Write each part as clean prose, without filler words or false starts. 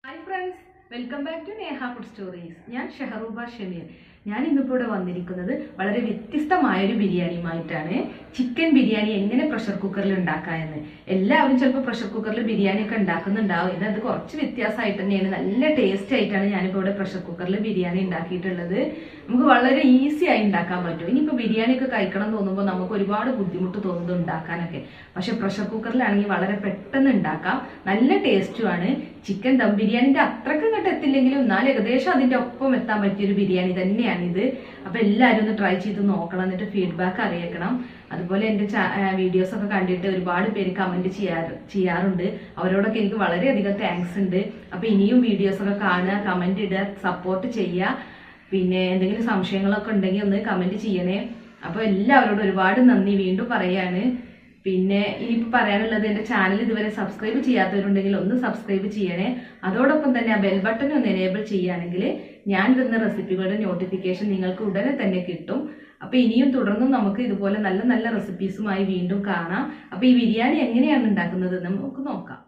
Hi friends, welcome back to Neha food stories. ഞാൻ ഷെഹറൂബ ഷമീർ. ഞാൻ ഇന്നിപ്പോൾ ഇവിടെ വന്നിരിക്കുന്നത് വളരെ വ്യത്യസ്തമായൊരു ബിരിയാണിയുമായിട്ടാണ്. ചിക്കൻ ബിരിയാണി എങ്ങനെ പ്രഷർ കുക്കറിൽ ഉണ്ടാക്കാമെന്ന്. എല്ലാവരും ചിലപ്പോൾ പ്രഷർ കുക്കറിൽ ബിരിയാണി ഒക്കെ ഉണ്ടാക്കുന്നുണ്ടാവും. ഇത് കുറച്ച് വ്യത്യാസമായിട്ട് തന്നെയാണ്. നല്ല ടേസ്റ്റ് ആയിട്ടാണ് ഞാനിപ്പോൾ ഇവിടെ പ്രഷർ കുക്കറിൽ ബിരിയാണി ഉണ്ടാക്കിയിട്ടുള്ളത്. നമുക്ക് വളരെ ഈസി ആയി ഉണ്ടാക്കാൻ പറ്റും. ഇനിയിപ്പോൾ ബിരിയാണി ഒക്കെ കഴിക്കണം തോന്നുമ്പോൾ നമുക്ക് ഒരുപാട് ബുദ്ധിമുട്ട് തോന്നുന്നു ഉണ്ടാക്കാനൊക്കെ. പക്ഷെ പ്രഷർ കുക്കറിലാണെങ്കിൽ വളരെ പെട്ടെന്ന് ഉണ്ടാക്കാം. നല്ല ടേസ്റ്റുമാണ്. ചിക്കൻ ദം ബിരിയാണിന്റെ അത്രക്ക് ഇങ്ങോട്ട് എത്തില്ലെങ്കിലും എന്നാലും ഏകദേശം അതിന്റെ ഒപ്പം എത്താൻ പറ്റിയൊരു ബിരിയാണി തന്നെയാണിത്. അപ്പൊ എല്ലാവരും ഒന്ന് ട്രൈ ചെയ്ത് നോക്കണം, എന്നിട്ട് ഫീഡ്ബാക്ക് അറിയിക്കണം. അതുപോലെ എന്റെ വീഡിയോസ് ഒക്കെ കണ്ടിട്ട് ഒരുപാട് പേര് കമന്റ് ചെയ്യാറുണ്ട്. അവരോടൊക്കെ എനിക്ക് വളരെയധികം താങ്ക്സ് ഉണ്ട്. അപ്പൊ ഇനിയും വീഡിയോസ് ഒക്കെ കാണുക, കമന്റ് ഇടുക, സപ്പോർട്ട് ചെയ്യുക. പിന്നെ എന്തെങ്കിലും സംശയങ്ങളൊക്കെ ഉണ്ടെങ്കിൽ ഒന്ന് കമന്റ് ചെയ്യണേ. അപ്പൊ എല്ലാവരോടും ഒരുപാട് നന്ദി വീണ്ടും പറയാണ്. പിന്നെ ഇനിയിപ്പോൾ പറയാനുള്ളത്, എൻ്റെ ചാനൽ ഇതുവരെ സബ്സ്ക്രൈബ് ചെയ്യാത്തവരുണ്ടെങ്കിൽ ഒന്ന് സബ്സ്ക്രൈബ് ചെയ്യണേ. അതോടൊപ്പം തന്നെ ആ ബെൽ ബട്ടൺ ഒന്ന് എനേബിൾ ചെയ്യുകയാണെങ്കിൽ ഞാൻ വരുന്ന റെസിപ്പികളുടെ നോട്ടിഫിക്കേഷൻ നിങ്ങൾക്ക് ഉടനെ തന്നെ കിട്ടും. അപ്പോൾ ഇനിയും തുടർന്നും നമുക്ക് ഇതുപോലെ നല്ല നല്ല റെസിപ്പീസുമായി വീണ്ടും കാണാം. അപ്പോൾ ഈ ബിരിയാണി എങ്ങനെയാണ് ഉണ്ടാക്കുന്നത് നമുക്ക് നോക്കാം.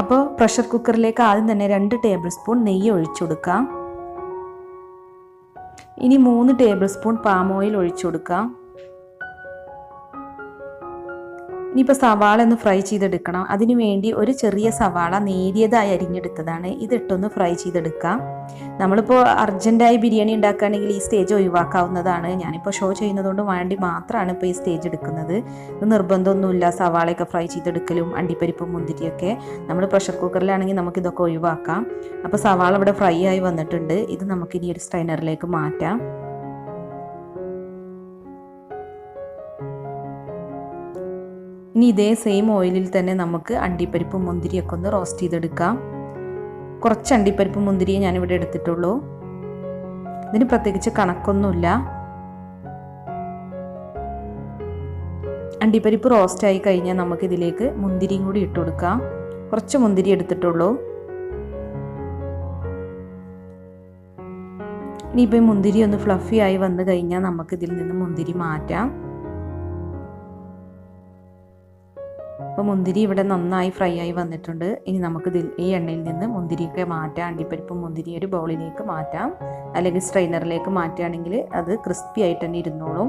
അപ്പോൾ പ്രഷർ കുക്കറിലേക്ക് ആദ്യം തന്നെ 2 ടേബിൾ സ്പൂൺ നെയ്യ് ഒഴിച്ചു കൊടുക്കാം. ഇനി 3 ടേബിൾ സ്പൂൺ പാം ഓയിൽ ഒഴിച്ചു കൊടുക്കാം. ഇനിയിപ്പോൾ സവാള ഒന്ന് ഫ്രൈ ചെയ്തെടുക്കണം. അതിനു വേണ്ടി ഒരു ചെറിയ സവാള നേരിയതായി അരിഞ്ഞെടുത്തതാണ്. ഇതിട്ടൊന്ന് ഫ്രൈ ചെയ്തെടുക്കാം. നമ്മളിപ്പോൾ അർജൻറ്റായി ബിരിയാണി ഉണ്ടാക്കുകയാണെങ്കിൽ ഈ സ്റ്റേജ് ഒഴിവാക്കാവുന്നതാണ്. ഞാനിപ്പോൾ ഷോ ചെയ്യുന്നതുകൊണ്ട് വേണ്ടി മാത്രമാണ് ഇപ്പോൾ ഈ സ്റ്റേജ് എടുക്കുന്നത്. ഇത് നിർബന്ധമൊന്നുമില്ല. സവാളയൊക്കെ ഫ്രൈ ചെയ്തെടുക്കലും അണ്ടിപ്പരിപ്പും മുന്തിരിയൊക്കെ നമ്മൾ പ്രഷർ കുക്കറിലാണെങ്കിൽ നമുക്കിതൊക്കെ ഒഴിവാക്കാം. അപ്പോൾ സവാള ഇവിടെ ഫ്രൈ ആയി വന്നിട്ടുണ്ട്. ഇത് നമുക്കിനി ഒരു സ്ട്രെയിനറിലേക്ക് മാറ്റാം. ഇനി ഇതേ സെയിം ഓയിലിൽ തന്നെ നമുക്ക് അണ്ടിപ്പരിപ്പും മുന്തിരിയൊക്കെ ഒന്ന് റോസ്റ്റ് ചെയ്തെടുക്കാം. കുറച്ച് അണ്ടിപ്പരിപ്പും മുന്തിരിയെ ഞാനിവിടെ എടുത്തിട്ടുള്ളൂ. ഇതിന് പ്രത്യേകിച്ച് കണക്കൊന്നുമില്ല. അണ്ടിപ്പരിപ്പ് റോസ്റ്റ് ആയി കഴിഞ്ഞാൽ നമുക്കിതിലേക്ക് മുന്തിരിയും കൂടി ഇട്ട് കൊടുക്കാം. കുറച്ച് മുന്തിരി എടുത്തിട്ടുള്ളൂ. ഇനിയിപ്പോൾ മുന്തിരി ഒന്ന് ഫ്ലഫി ആയി വന്നു കഴിഞ്ഞാൽ നമുക്കിതിൽ നിന്ന് മുന്തിരി മാറ്റാം. അപ്പോൾ മുന്തിരി ഇവിടെ നന്നായി ഫ്രൈ ആയി വന്നിട്ടുണ്ട്. ഇനി നമുക്ക് ഈ എണ്ണയിൽ നിന്ന് മുന്തിരിയൊക്കെ മാറ്റാം. അണ്ടിപ്പരിപ്പും മുന്തിരി ഒരു ബൗളിലേക്ക് മാറ്റാം, അല്ലെങ്കിൽ സ്ട്രെയിനറിലേക്ക് മാറ്റുകയാണെങ്കിൽ അത് ക്രിസ്പി ആയിട്ട് തന്നെ ഇരുന്നോളും.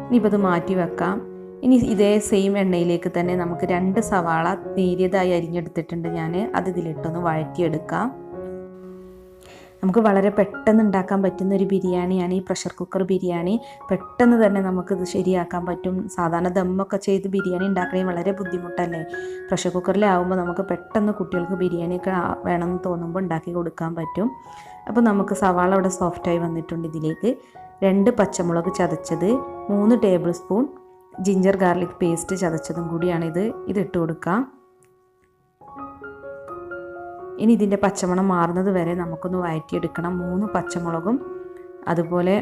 ഇനിയിപ്പോൾ അത് മാറ്റി വെക്കാം. ഇനി ഇതേ സെയിം എണ്ണയിലേക്ക് തന്നെ നമുക്ക് 2 സവാള നേരിയതായി അരിഞ്ഞെടുത്തിട്ടുണ്ട് ഞാൻ. അത് ഇതിലിട്ടൊന്ന് വഴറ്റിയെടുക്കാം. നമുക്ക് വളരെ പെട്ടെന്ന് ഉണ്ടാക്കാൻ പറ്റുന്ന ഒരു ബിരിയാണിയാണ് ഈ പ്രഷർ കുക്കർ ബിരിയാണി. പെട്ടെന്ന് തന്നെ നമുക്കിത് ശരിയാക്കാൻ പറ്റും. സാധാരണ ദമ്മൊക്കെ ചെയ്ത് ബിരിയാണി ഉണ്ടാക്കണമെങ്കിൽ വളരെ ബുദ്ധിമുട്ടല്ലേ. പ്രഷർ കുക്കറിലാവുമ്പോൾ നമുക്ക് പെട്ടെന്ന് കുട്ടികൾക്ക് ബിരിയാണിയൊക്കെ വേണമെന്ന് തോന്നുമ്പോൾ ഉണ്ടാക്കി കൊടുക്കാൻ പറ്റും. അപ്പോൾ നമുക്ക് സവാള ഇവിടെ സോഫ്റ്റായി വന്നിട്ടുണ്ട്. ഇതിലേക്ക് 2 പച്ചമുളക് ചതച്ചത്, 3 tablespoon ginger garlic paste ചതച്ചതും കൂടിയാണിത്. ഇതിട്ട് കൊടുക്കാം. ഇനി ഇതിൻ്റെ പച്ചമണം മാറുന്നത് വരെ നമുക്കൊന്ന് വഴറ്റിയെടുക്കണം. 3 പച്ചമുളകും അതുപോലെ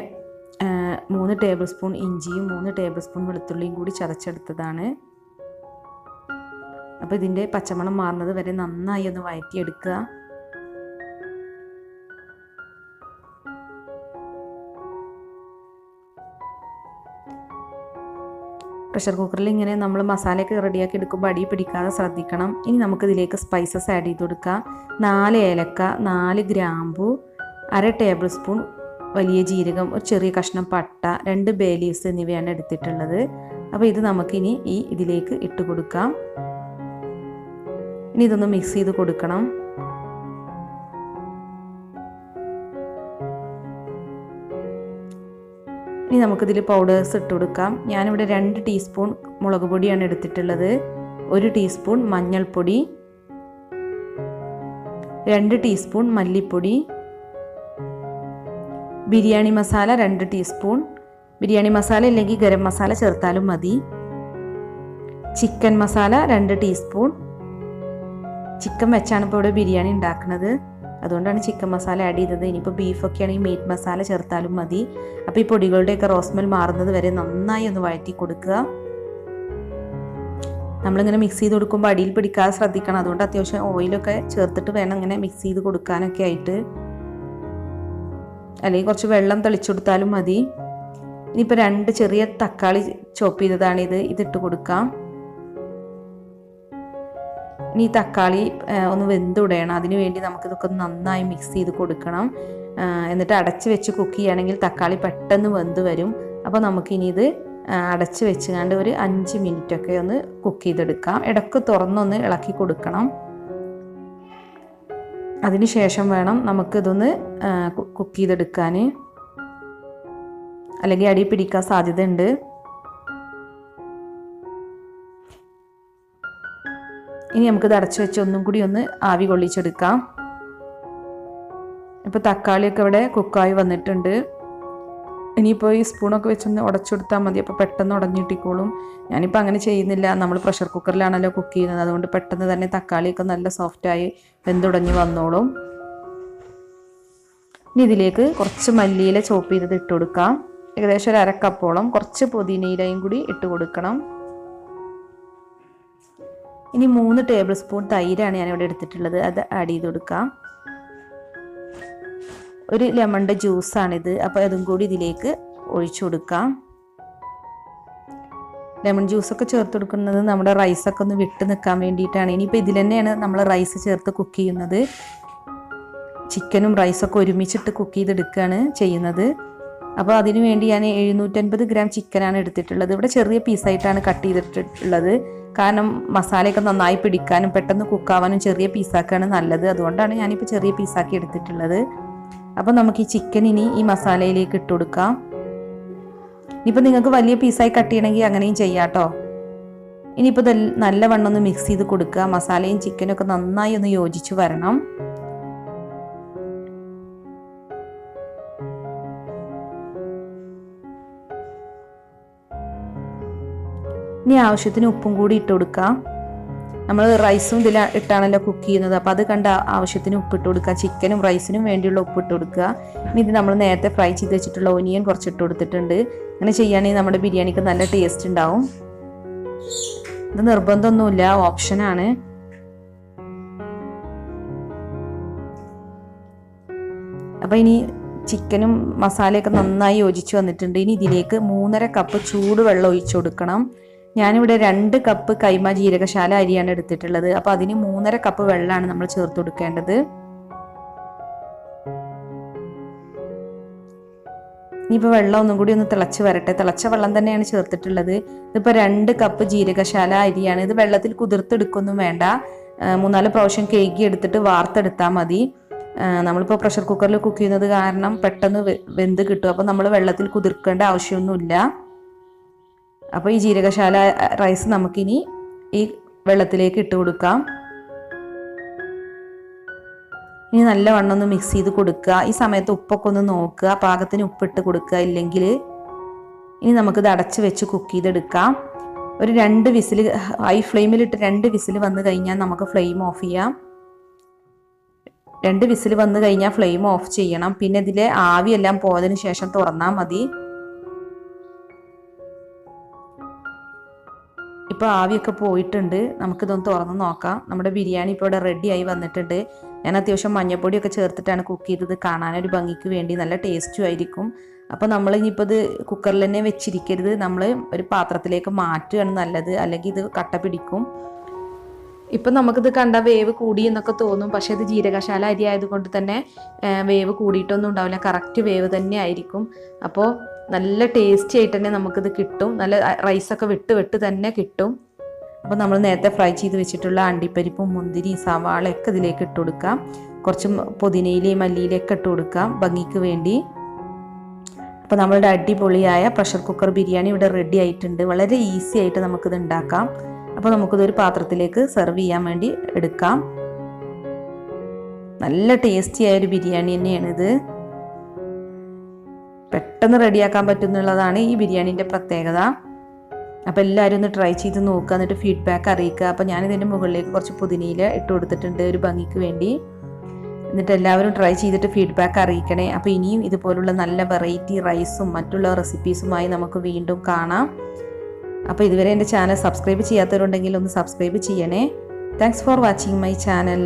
3 ടേബിൾ സ്പൂൺ ഇഞ്ചിയും 3 ടേബിൾ സ്പൂൺ വെളുത്തുള്ളിയും കൂടി ചതച്ചെടുത്തതാണ്. അപ്പോൾ ഇതിൻ്റെ പച്ചമണം മാറുന്നത് വരെ നന്നായി ഒന്ന് വഴറ്റിയെടുക്കുക. പ്രഷർ കുക്കറിൽ ഇങ്ങനെ നമ്മൾ മസാലയൊക്കെ റെഡിയാക്കി എടുക്കുമ്പോൾ അടി പിടിക്കാതെ ശ്രദ്ധിക്കണം. ഇനി നമുക്കിതിലേക്ക് സ്പൈസസ് ആഡ് ചെയ്ത് കൊടുക്കാം. 4 ഏലക്ക, 4 ഗ്രാമ്പു, 1/2 ടേബിൾ സ്പൂൺ വലിയ ജീരകം, ഒരു ചെറിയ കഷ്ണം പട്ട, 2 ബേ ലീവ്സ് എന്നിവയാണ് എടുത്തിട്ടുള്ളത്. അപ്പോൾ ഇത് നമുക്കിനി ഇതിലേക്ക് ഇട്ട് കൊടുക്കാം. ഇനി ഇതൊന്ന് മിക്സ് ചെയ്ത് കൊടുക്കണം. ഇനി നമുക്കിതിൽ പൗഡേഴ്സ് ഇട്ട് കൊടുക്കാം. ഞാനിവിടെ 2 ടീസ്പൂൺ മുളക് പൊടിയാണ് എടുത്തിട്ടുള്ളത്, 1 ടീസ്പൂൺ മഞ്ഞൾപ്പൊടി, 2 ടീസ്പൂൺ മല്ലിപ്പൊടി, ബിരിയാണി മസാല 2 ടീസ്പൂൺ, ബിരിയാണി മസാല ഇല്ലെങ്കിൽ ഗരം മസാല ചേർത്താലും മതി, ചിക്കൻ മസാല 2 ടീസ്പൂൺ. ചിക്കൻ വെച്ചാണ് ഇപ്പോൾ ഇവിടെ ബിരിയാണി ഉണ്ടാക്കുന്നത്. അതുകൊണ്ടാണ് ചിക്കൻ മസാല ആഡ് ചെയ്തത്. ഇനിയിപ്പോൾ ബീഫൊക്കെ ആണെങ്കിൽ മീറ്റ് മസാല ചേർത്താലും മതി. അപ്പോൾ ഈ പൊടികളുടെയൊക്കെ റോസ്മെൽ മാറുന്നത് വരെ നന്നായി ഒന്ന് വഴറ്റി കൊടുക്കുക. നമ്മളിങ്ങനെ മിക്സ് ചെയ്ത് കൊടുക്കുമ്പോൾ അടിയിൽ പിടിക്കാതെ ശ്രദ്ധിക്കണം. അതുകൊണ്ട് അത്യാവശ്യം ഓയിലൊക്കെ ചേർത്തിട്ട് വേണം ഇങ്ങനെ മിക്സ് ചെയ്ത് കൊടുക്കാനൊക്കെ ആയിട്ട്. അല്ലെങ്കിൽ കുറച്ച് വെള്ളം തെളിച്ചു കൊടുത്താലും മതി. ഇനിയിപ്പോൾ 2 ചെറിയ തക്കാളി ചോപ്പ് ചെയ്തതാണിത്, ഇതിട്ട് കൊടുക്കാം. ഇനി ഈ തക്കാളി ഒന്ന് വെന്തുടയണം. അതിനു വേണ്ടി നമുക്കിതൊക്കെ നന്നായി മിക്സ് ചെയ്ത് കൊടുക്കണം. എന്നിട്ട് അടച്ച് വെച്ച് കുക്ക് ചെയ്യുകയാണെങ്കിൽ തക്കാളി പെട്ടെന്ന് വെന്ത് വരും. അപ്പോൾ നമുക്കിനി ഇത് അടച്ച് വെച്ചുകൊണ്ട് ഒരു 5 മിനിറ്റൊക്കെ ഒന്ന് കുക്ക് ചെയ്തെടുക്കാം. ഇടയ്ക്ക് തുറന്നൊന്ന് ഇളക്കി കൊടുക്കണം. അതിന് ശേഷം വേണം നമുക്കിതൊന്ന് കുക്ക് ചെയ്തെടുക്കാൻ, അല്ലെങ്കിൽ അടി പിടിക്കാൻ സാധ്യതയുണ്ട്. ഇനി നമുക്കിത് അടച്ചു വെച്ച് ഒന്നും കൂടി ഒന്ന് ആവി കൊള്ളിച്ചെടുക്കാം. ഇപ്പോൾ തക്കാളിയൊക്കെ ഇവിടെ കുക്കായി വന്നിട്ടുണ്ട്. ഇനിയിപ്പോൾ ഈ സ്പൂണൊക്കെ വെച്ചൊന്ന് ഉടച്ചെടുത്താൽ മതി. അപ്പോൾ പെട്ടെന്ന് ഉടഞ്ഞിട്ടിക്കോളും. ഞാനിപ്പോൾ അങ്ങനെ ചെയ്യുന്നില്ല, നമ്മൾ പ്രഷർ കുക്കറിലാണല്ലോ കുക്ക് ചെയ്യുന്നത്. അതുകൊണ്ട് പെട്ടെന്ന് തന്നെ തക്കാളിയൊക്കെ നല്ല സോഫ്റ്റായി വെന്തുടഞ്ഞ് വന്നോളും. ഇനി ഇതിലേക്ക് കുറച്ച് മല്ലിയില ചോപ്പ് ചെയ്തത് ഇട്ട് കൊടുക്കാം. ഏകദേശം ഒരു 1/2 കപ്പോളം. കുറച്ച് പുതിനയിലയും കൂടി ഇട്ട് കൊടുക്കണം. ഇനി 3 ടേബിൾ സ്പൂൺ തൈരാണ് ഞാനിവിടെ എടുത്തിട്ടുള്ളത്, അത് ആഡ് ചെയ്ത് കൊടുക്കാം. ഒരു ലെമണിൻ്റെ ജ്യൂസാണിത്, അപ്പോൾ അതും കൂടി ഇതിലേക്ക് ഒഴിച്ചു കൊടുക്കാം. ലെമൺ ജ്യൂസൊക്കെ ചേർത്ത് കൊടുക്കുന്നത് നമ്മുടെ റൈസൊക്കെ ഒന്ന് വിട്ട് നിൽക്കാൻ വേണ്ടിയിട്ടാണ്. ഇനിയിപ്പോൾ ഇതിൽ തന്നെയാണ് നമ്മൾ റൈസ് ചേർത്ത് കുക്ക് ചെയ്യുന്നത്. ചിക്കനും റൈസൊക്കെ ഒരുമിച്ചിട്ട് കുക്ക് ചെയ്തെടുക്കുകയാണ് ചെയ്യുന്നത്. അപ്പോൾ അതിനു വേണ്ടി ഞാൻ 750 ഗ്രാം ചിക്കനാണ് എടുത്തിട്ടുള്ളത്. ഇവിടെ ചെറിയ പീസായിട്ടാണ് കട്ട് ചെയ്തിട്ടുള്ളത്. കാരണം മസാലയൊക്കെ നന്നായി പിടിക്കാനും പെട്ടെന്ന് കുക്കാവാനും ചെറിയ പീസാക്കാണ് നല്ലത്. അതുകൊണ്ടാണ് ഞാനിപ്പോൾ ചെറിയ പീസാക്കി എടുത്തിട്ടുള്ളത്. അപ്പോൾ നമുക്ക് ഈ ചിക്കൻ ഇനി ഈ മസാലയിലേക്ക് ഇട്ട് കൊടുക്കാം. ഇനിയിപ്പോൾ നിങ്ങൾക്ക് വലിയ പീസായി കട്ട് ചെയ്യണമെങ്കിൽ അങ്ങനെയും ചെയ്യാം കേട്ടോ. ഇനിയിപ്പോൾ നല്ലവണ്ണം ഒന്ന് മിക്സ് ചെയ്ത് കൊടുക്കുക. മസാലയും ചിക്കനും ഒക്കെ നന്നായി ഒന്ന് യോജിച്ച് വരണം. ഇനി ആവശ്യത്തിന് ഉപ്പും കൂടി ഇട്ട് കൊടുക്കാം. നമ്മൾ റൈസും ഇതിൽ ഇട്ടാണല്ലോ കുക്ക് ചെയ്യുന്നത്, അപ്പോൾ അത് കണ്ട ആവശ്യത്തിന് ഉപ്പിട്ട് കൊടുക്കുക. ചിക്കനും റൈസിനും വേണ്ടിയുള്ള ഉപ്പിട്ട് കൊടുക്കുക. ഇനി ഇത് നമ്മൾ നേരത്തെ ഫ്രൈ ചെയ്ത് വെച്ചിട്ടുള്ള ഒനിയൻ കുറച്ചിട്ട് കൊടുത്തിട്ടുണ്ട്. അങ്ങനെ ചെയ്യുകയാണെങ്കിൽ നമ്മുടെ ബിരിയാണിക്ക് നല്ല ടേസ്റ്റ് ഉണ്ടാവും. ഇത് നിർബന്ധമൊന്നുമില്ല, ഓപ്ഷനാണ്. അപ്പോൾ ഇനി ചിക്കനും മസാലയൊക്കെ നന്നായി യോജിച്ച് വന്നിട്ടുണ്ട്. ഇനി ഇതിലേക്ക് 3.5 കപ്പ് ചൂടുവെള്ളം ഒഴിച്ചു കൊടുക്കണം. ഞാനിവിടെ 2 കപ്പ് കൈമ ജീരകശാല അരിയാണ് എടുത്തിട്ടുള്ളത്. അപ്പോൾ അതിന് 3.5 കപ്പ് വെള്ളമാണ് നമ്മൾ ചേർത്ത് കൊടുക്കേണ്ടത്. ഇനിയിപ്പോൾ വെള്ളം ഒന്നും കൂടി ഒന്ന് തിളച്ച് വരട്ടെ. തിളച്ച വെള്ളം തന്നെയാണ് ചേർത്തിട്ടുള്ളത്. ഇതിപ്പോൾ 2 കപ്പ് ജീരകശാല അരിയാണ്. ഇത് വെള്ളത്തിൽ കുതിർത്തെടുക്കൊന്നും വേണ്ട. 3-4 പ്രാവശ്യം കേക്ക് എടുത്തിട്ട് വാർത്തെടുത്താൽ മതി. നമ്മളിപ്പോൾ പ്രഷർ കുക്കറിൽ കുക്ക് ചെയ്യുന്നത് കാരണം പെട്ടെന്ന് വെന്ത് കിട്ടും. അപ്പോൾ നമ്മൾ വെള്ളത്തിൽ കുതിർക്കേണ്ട ആവശ്യമൊന്നുമില്ല. അപ്പോൾ ഈ ജീരകശാല റൈസ് നമുക്കിനി ഈ വെള്ളത്തിലേക്ക് ഇട്ട് കൊടുക്കാം. ഇനി നല്ലവണ്ണം ഒന്ന് മിക്സ് ചെയ്ത് കൊടുക്കുക. ഈ സമയത്ത് ഉപ്പൊക്കെ ഒന്ന് നോക്കുക, പാകത്തിന് ഉപ്പിട്ട് കൊടുക്കുക. ഇല്ലെങ്കിൽ ഇനി നമുക്കിത് അടച്ച് വെച്ച് കുക്ക് ചെയ്തെടുക്കാം. ഒരു 2 വിസിൽ ഹൈ ഫ്ലെയിമിലിട്ട് 2 വിസിൽ വന്നു കഴിഞ്ഞാൽ നമുക്ക് ഫ്ലെയിം ഓഫ് ചെയ്യാം. 2 വിസിൽ വന്നു കഴിഞ്ഞാൽ ഫ്ലെയിം ഓഫ് ചെയ്യണം. പിന്നെ ഇതിലെ ആവിയെല്ലാം പോയതിന് ശേഷം തുറന്നാൽ മതി. ഇപ്പോൾ ആവിയൊക്കെ പോയിട്ടുണ്ട്. നമുക്കിതൊന്ന് തുറന്ന് നോക്കാം. നമ്മുടെ ബിരിയാണി ഇപ്പോൾ ഇവിടെ റെഡി ആയി വന്നിട്ടുണ്ട്. ഞാൻ അത്യാവശ്യം മഞ്ഞൾപ്പൊടിയൊക്കെ ചേർത്തിട്ടാണ് കുക്ക് ചെയ്തത്. കാണാനൊരു ഭംഗിക്ക് വേണ്ടി നല്ല ടേസ്റ്റും ആയിരിക്കും. അപ്പോൾ നമ്മൾ ഇനിയിപ്പോൾ ഇത് കുക്കറിൽ തന്നെ വെച്ചിരിക്കരുത്, നമ്മൾ ഒരു പാത്രത്തിലേക്ക് മാറ്റുകയാണ് നല്ലത്, അല്ലെങ്കിൽ ഇത് കട്ട പിടിക്കും. ഇപ്പം നമുക്കിത് കണ്ട വേവ് കൂടി എന്നൊക്കെ തോന്നും, പക്ഷേ ഇത് ജീരകശാല അരി ആയതുകൊണ്ട് തന്നെ വേവ് കൂടിയിട്ടൊന്നും ഉണ്ടാവില്ല. കറക്റ്റ് വേവ് തന്നെ ആയിരിക്കും. അപ്പോൾ നല്ല ടേസ്റ്റി ആയിട്ട് തന്നെ നമുക്കിത് കിട്ടും. നല്ല റൈസൊക്കെ വിട്ട് തന്നെ കിട്ടും. അപ്പോൾ നമ്മൾ നേരത്തെ ഫ്രൈ ചെയ്ത് വെച്ചിട്ടുള്ള അണ്ടിപ്പരിപ്പും മുന്തിരി സവാളയൊക്കെ ഇതിലേക്ക് ഇട്ട് കൊടുക്കാം. കുറച്ച് പുതിനയിലയും മല്ലിയിലയൊക്കെ ഇട്ട് കൊടുക്കാം ഭംഗിക്ക് വേണ്ടി. അപ്പോൾ നമ്മളുടെ അടിപൊളിയായ പ്രഷർ കുക്കർ ബിരിയാണി ഇവിടെ റെഡി ആയിട്ടുണ്ട്. വളരെ ഈസി ആയിട്ട് നമുക്കിത് ഉണ്ടാക്കാം. അപ്പോൾ നമുക്കിതൊരു പാത്രത്തിലേക്ക് സെർവ് ചെയ്യാൻ വേണ്ടി എടുക്കാം. നല്ല ടേസ്റ്റി ആയൊരു ബിരിയാണി തന്നെയാണിത്. പെട്ടെന്ന് റെഡിയാക്കാൻ പറ്റുന്നുള്ളതാണ് ഈ ബിരിയാണീൻ്റെ പ്രത്യേകത. അപ്പോൾ എല്ലാവരും ഒന്ന് ട്രൈ ചെയ്ത് നോക്കുക, എന്നിട്ട് ഫീഡ്ബാക്ക് അറിയിക്കുക. അപ്പോൾ ഞാനിതിൻ്റെ മുകളിലേക്ക് കുറച്ച് പുതിനയില ഇട്ട് കൊടുത്തിട്ടുണ്ട് ഒരു ഭംഗിക്ക് വേണ്ടി. എന്നിട്ട് എല്ലാവരും ട്രൈ ചെയ്തിട്ട് ഫീഡ്ബാക്ക് അറിയിക്കണേ. അപ്പോൾ ഇനിയും ഇതുപോലുള്ള നല്ല വെറൈറ്റി റൈസും മറ്റുള്ള റെസിപ്പീസുമായി നമുക്ക് വീണ്ടും കാണാം. അപ്പോൾ ഇതുവരെ എൻ്റെ ചാനൽ സബ്സ്ക്രൈബ് ചെയ്യാത്തവരുണ്ടെങ്കിൽ ഒന്ന് സബ്സ്ക്രൈബ് ചെയ്യണേ. Thanks for watching my channel.